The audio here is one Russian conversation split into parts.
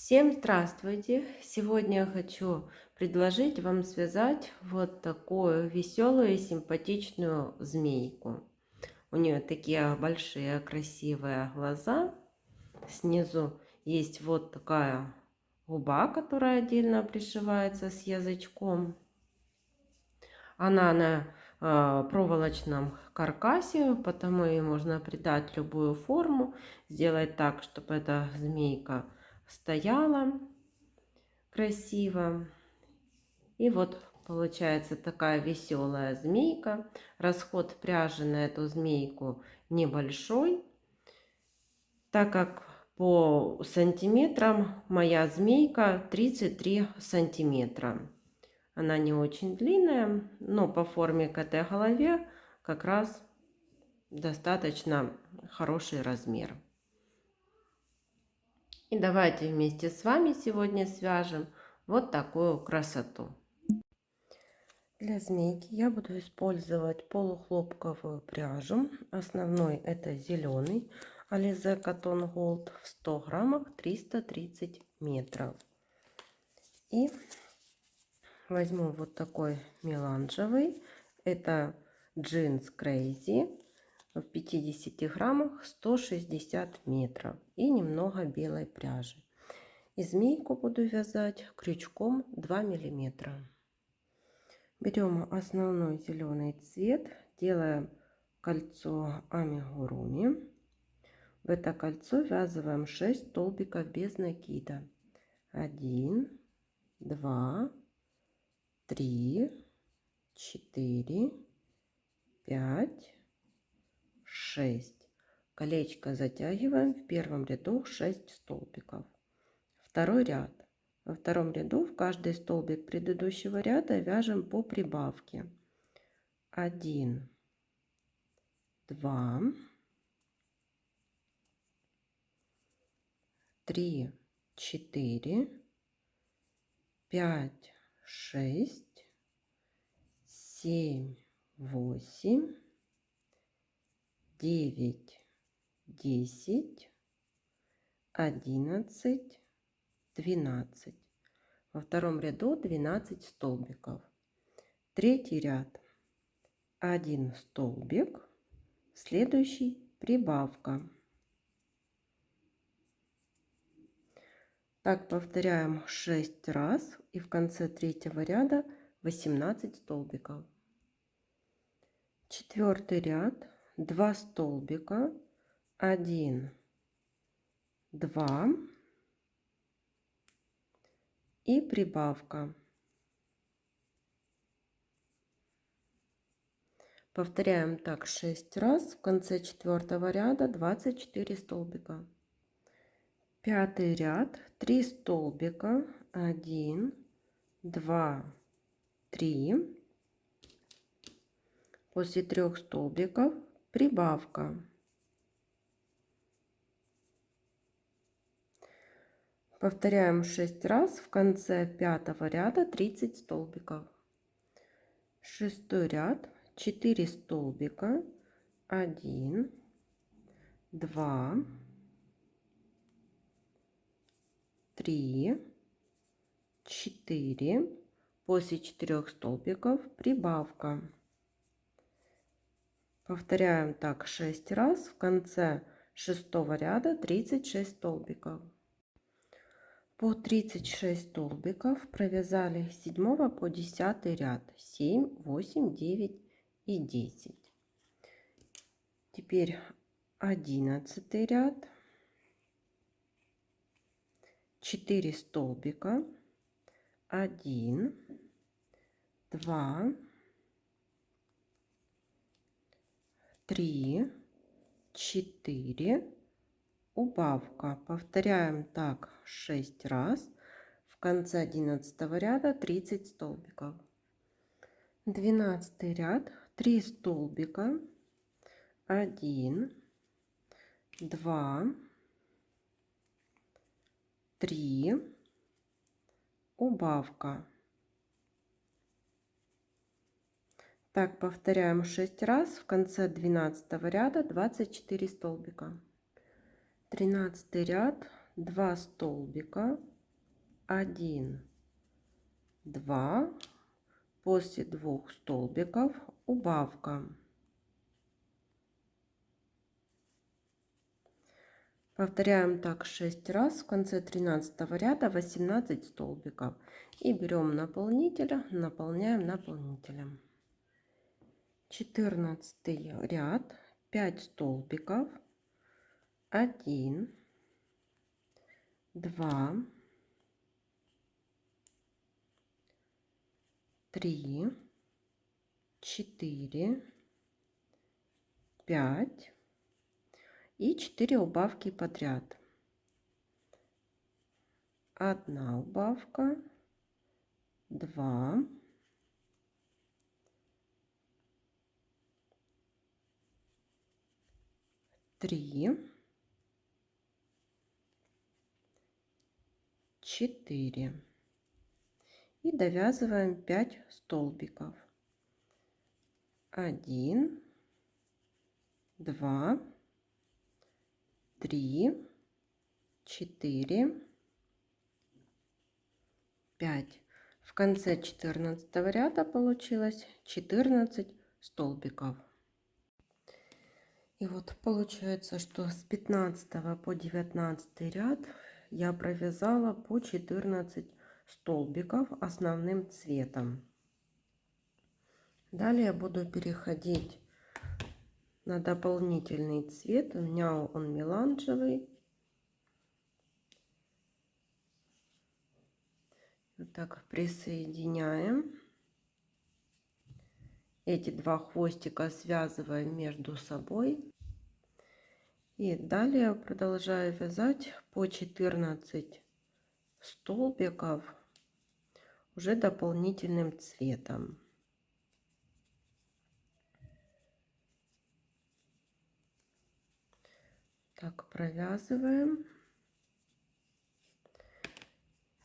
Всем здравствуйте! Сегодня я хочу предложить вам связать вот такую веселую и симпатичную змейку. У нее такие большие красивые глаза. Снизу есть вот такая губа, которая отдельно пришивается с язычком. Она на проволочном каркасе, потому ей можно придать любую форму, сделать так, чтобы эта змейка стояла красиво. И вот получается такая веселая змейка. Расход пряжи на эту змейку небольшой, так как по сантиметрам моя змейка 33 сантиметра. Она не очень длинная, но по форме к этой голове как раз достаточно хороший размер. И давайте вместе с вами сегодня свяжем вот такую красоту. Для змейки я буду использовать полухлопковую пряжу. Основной это зеленый Alize Cotton Gold в 100 граммах 330 метров. И возьму вот такой меланжевый. Это Jeans Crazy в 50 граммах 160 метров. И немного белой пряжи. И змейку буду вязать крючком 2 миллиметра. Берем основной зеленый цвет, делаем кольцо амигуруми. В это кольцо ввязываем 6 столбиков без накида. 1, 2, 3, 4, 5, 6. Колечко затягиваем в первом ряду 6 столбиков. Второй ряд. Во втором ряду в каждый столбик предыдущего ряда вяжем по прибавке. 1, 2, 3, 4, 5, 6, 7, 8, 9, 10, 11, 12. Во втором ряду 12 столбиков. Третий ряд 1 столбик, следующий прибавка. Так повторяем 6 раз и в конце третьего ряда 18 столбиков. Четвертый ряд 2 столбика, 1, 2 и прибавка. Повторяем так 6 раз. В конце четвертого ряда 24 столбика. Пятый ряд 3 столбика, 1, 2, 3. После 3 столбиков прибавка. Повторяем 6 раз. В конце пятого ряда 30 столбиков. Шестой ряд 4 столбика, 1, 2, 3, 4. После 4 столбиков прибавка. Повторяем так 6 раз. В конце шестого ряда 36 столбиков. По 36 столбиков провязали с 7 по 10 ряд. 7, 8, 9 и 10. Теперь 11 ряд. 4 столбика. 1, 2, 3, 4. Убавка. Повторяем так 6 раз. В конце 11 ряда 30 столбиков. 12 ряд 3 столбика, 1, 2, 3, убавка. Так повторяем 6 раз. В конце 12 ряда 24 столбика. 13 ряд 2 столбика, 1, 2, после 2 столбиков убавка. Повторяем так 6 раз. В конце 13 ряда 18 столбиков. И берем наполнитель, наполняем наполнителем. 14 ряд, 5 столбиков, 1, 2, 3, 4, 5 и 4 убавки подряд. 1 убавка, 2, 3, 4 и довязываем 5 столбиков. 1, 2, 3, 4, 5. В конце 14 ряда получилось 14 столбиков. И вот получается, что с 15 по 19 ряд я провязала по 14 столбиков основным цветом. Далее буду переходить на дополнительный цвет. У меня он меланжевый. Вот так присоединяем. Эти 2 хвостика связываем между собой. И далее продолжаю вязать по 14 столбиков уже дополнительным цветом. Так, провязываем.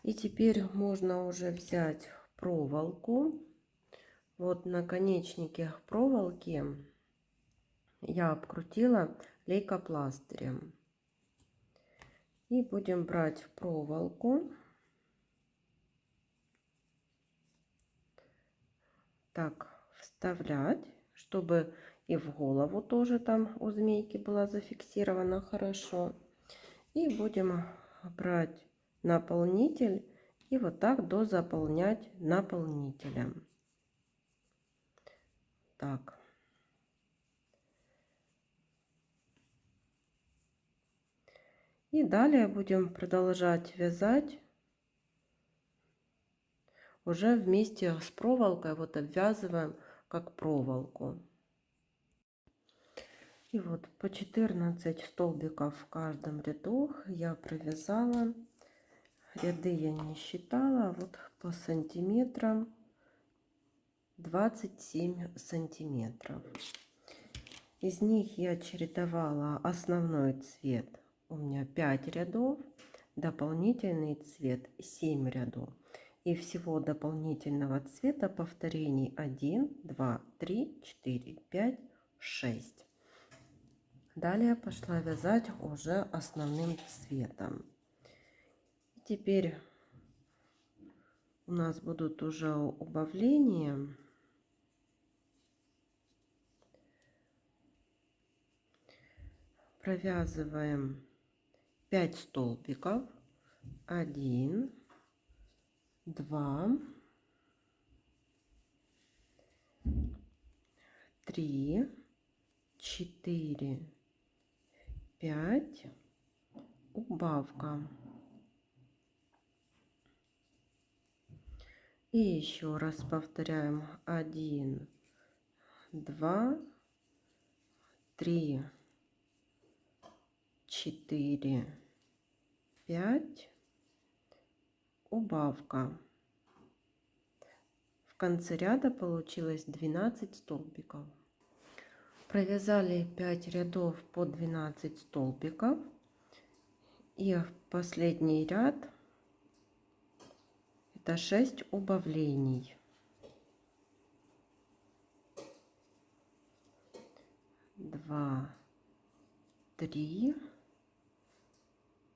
И теперь можно уже взять проволоку. Вот наконечнике проволоки я обкрутила лейкопластырем. И будем брать проволоку. Так, вставлять, чтобы и в голову тоже там у змейки была зафиксирована хорошо. И будем брать наполнитель и вот так дозаполнять наполнителем. Так. И далее будем продолжать вязать уже вместе с проволокой, вот обвязываем как проволоку. И вот по 14 столбиков в каждом ряду я провязала. Ряды я не считала, вот по сантиметрам 27 сантиметров. Из них я чередовала основной цвет. У меня 5 рядов, дополнительный цвет 7 рядов. И всего дополнительного цвета повторений 1, 2, 3, 4, 5, 6. Далее пошла вязать уже основным цветом. Теперь у нас будут уже убавления. Провязываем 5 столбиков. 1, 2, 3, 4, 5, убавка. И еще раз повторяем. 1, 2, 3, 4, 5, убавка. В конце ряда получилось 12 столбиков. Провязали 5 рядов по 12 столбиков. И в последний ряд это 6 убавлений. 2, 3,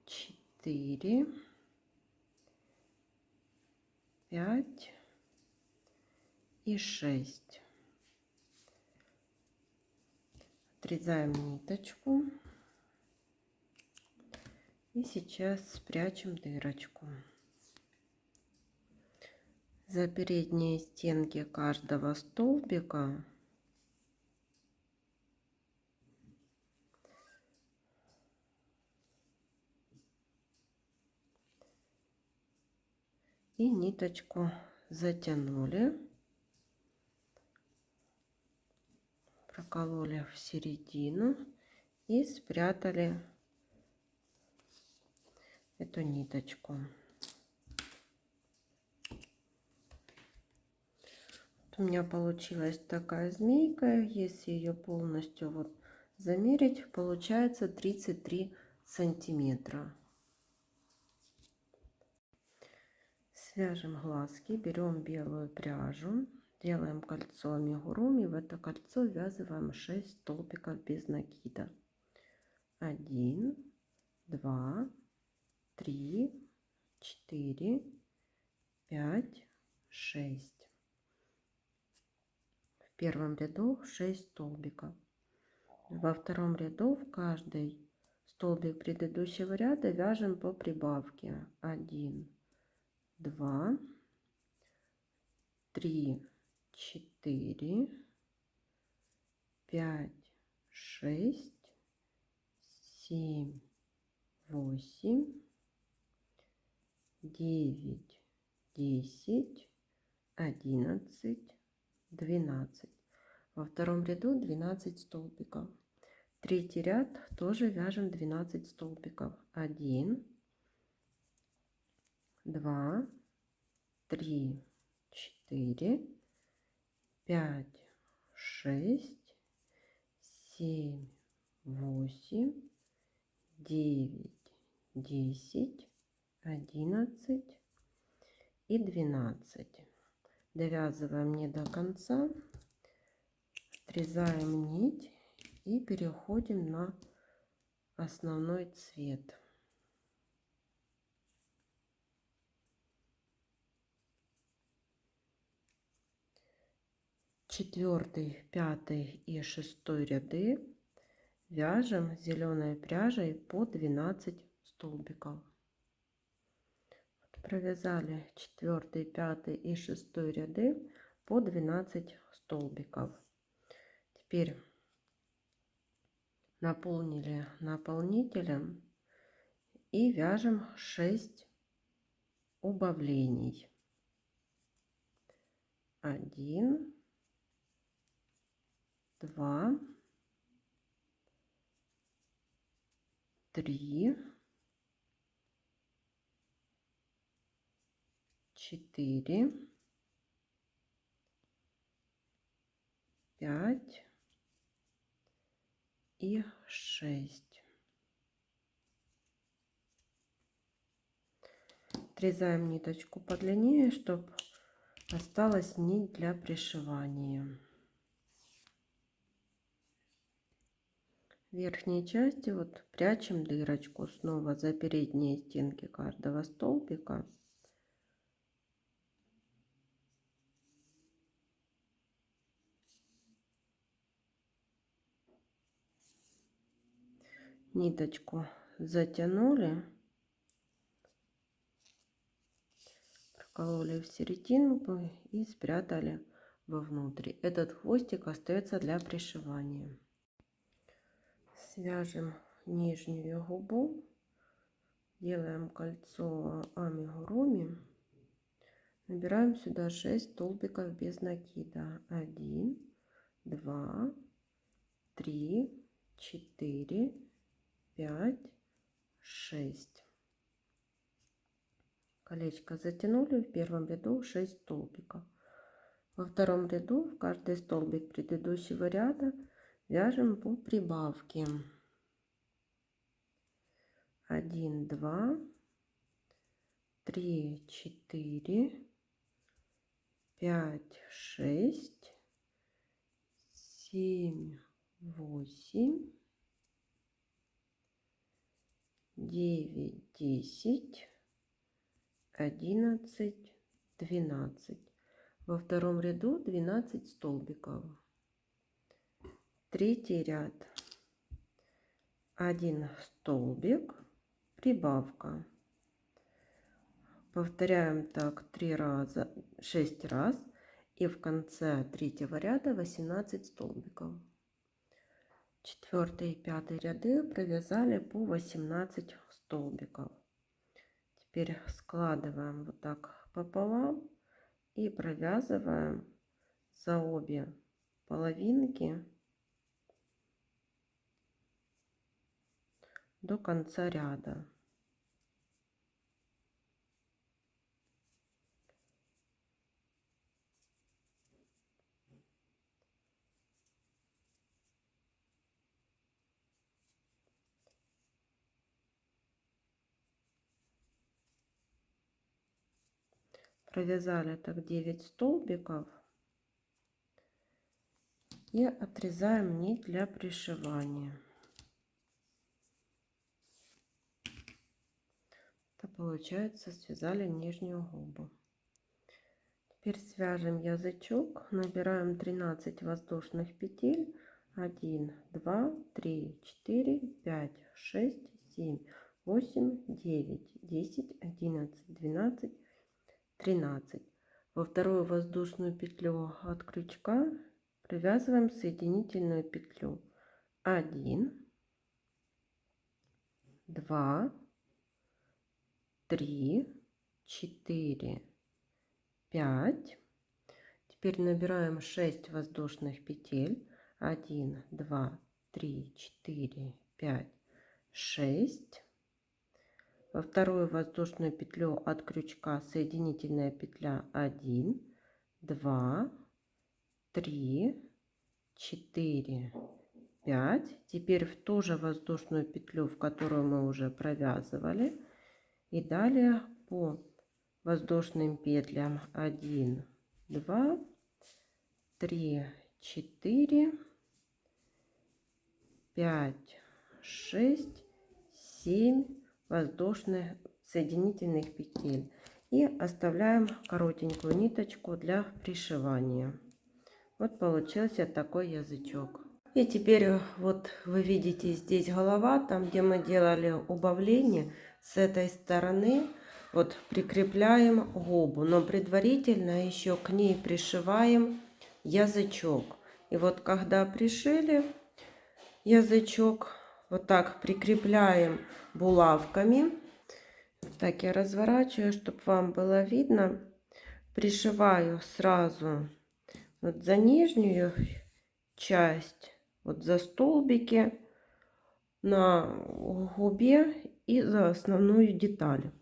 4, 4, 5 и 6. Отрезаем ниточку и сейчас спрячем дырочку. За передние стенки каждого столбика и ниточку затянули, прокололи в середину и спрятали эту ниточку. Вот у меня получилась такая змейка. Если ее полностью вот замерить, получается 33 сантиметра. Свяжем глазки, берем белую пряжу, делаем кольцо амигуруми, в это кольцо ввязываем 6 столбиков без накида. 1, 2, 3, 4, 5, 6. В первом ряду 6 столбиков. Во втором ряду в каждый столбик предыдущего ряда вяжем по прибавке. 1, 2, 3, 4, 5, 6, 7, 8, 9, 10, 11, 12. Во втором ряду 12 столбиков. Третий ряд тоже вяжем 12 столбиков. 1, 2, 3, 4, 5, 6, 7, 8, 9, 10, 11 и 12. Довязываем не до конца, отрезаем нить и переходим на основной цвет. Четвертый, пятый и шестой ряды вяжем зеленой пряжей по 12 столбиков. Провязали 4, 5 и 6 ряды по 12 столбиков. Теперь наполнили наполнителем и вяжем 6 убавлений. 1, 2, 3, 4, 5 и 6. Отрезаем ниточку подлиннее, чтобы осталась нить для пришивания. В верхней части вот прячем дырочку снова за передние стенки каждого столбика. Ниточку затянули, прокололи в серединку и спрятали вовнутрь. Этот хвостик остается для пришивания. Свяжем нижнюю губу, делаем кольцо амигуруми, набираем сюда 6 столбиков без накида. 1, 2, 3, 4, 5, 6. Колечко затянули, в первом ряду 6 столбиков. Во втором ряду в каждый столбик предыдущего ряда вяжем по прибавке. 1, 2, 3, 4, 5, 6, 7, 8, 9, 10, 11, 12. Во втором ряду 12 столбиков. Третий ряд. 1 столбик, прибавка. Повторяем так 3 раза, 6 раз. И в конце третьего ряда 18 столбиков. Четвертый и пятый ряды провязали по 18 столбиков. Теперь складываем вот так пополам и провязываем за обе половинки до конца ряда. Провязали так 9 столбиков и отрезаем нить для пришивания. Это получается, связали нижнюю губу. Теперь свяжем язычок, набираем 13 воздушных петель. 1, 2, 3, 4, 5, 6, 7, 8, 9, 10, 11, 12, 13. Во вторую воздушную петлю от крючка провязываем соединительную петлю. 1, 2, 3, 4, 5. Теперь набираем 6 воздушных петель. 1, 2, 3, 4, 5, 6. Во вторую воздушную петлю от крючка соединительная петля. 1, 2, 3, 4, 5. Теперь в ту же воздушную петлю, в которую мы уже провязывали. И далее по воздушным петлям 1, 2, 3, 4, 5, 6, 7 воздушных соединительных петель. И оставляем коротенькую ниточку для пришивания. Вот получился такой язычок. И теперь вот вы видите здесь голова, там где мы делали убавление, с этой стороны вот прикрепляем губу, но предварительно еще к ней пришиваем язычок. И вот когда пришили язычок, вот так прикрепляем булавками. Так я разворачиваю, чтобы вам было видно. Пришиваю сразу вот за нижнюю часть, вот за столбики на губе и за основную деталь.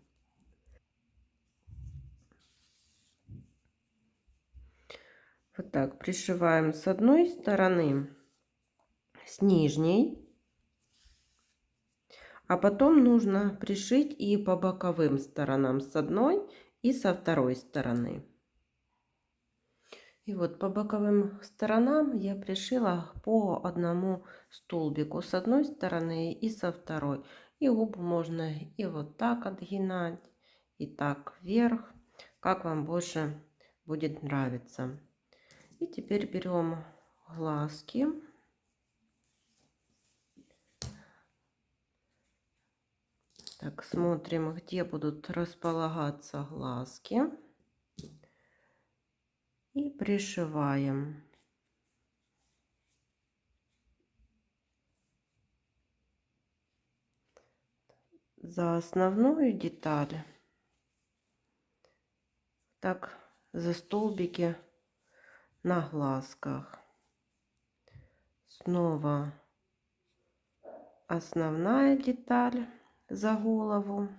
Вот так пришиваем с одной стороны, с нижней, а потом нужно пришить и по боковым сторонам с одной и со второй стороны. И вот по боковым сторонам я пришила по одному столбику с одной стороны и со второй. И губу можно и вот так отгинать, и так вверх, как вам больше будет нравиться. И теперь берем глазки. Так, смотрим, где будут располагаться глазки. И пришиваем. За основную деталь. Так, за столбики на глазках. Снова основная деталь за голову.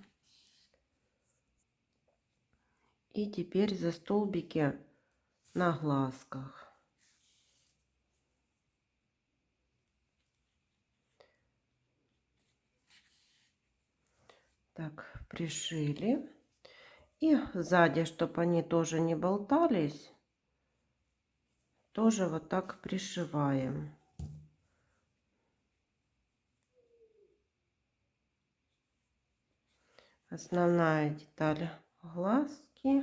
И теперь за столбики на глазках. Так, пришили. И сзади, чтобы они тоже не болтались, тоже вот так пришиваем. Основная деталь глазки.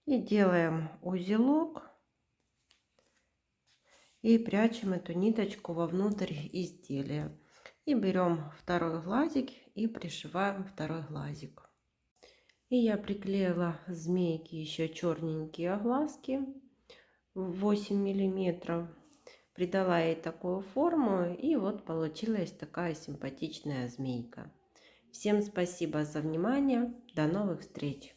И делаем узелок. И прячем эту ниточку вовнутрь изделия. И берем второй глазик и пришиваем второй глазик. И я приклеила змейки еще черненькие глазки в 8 миллиметров. Придала ей такую форму, и вот получилась такая симпатичная змейка. Всем спасибо за внимание. До новых встреч!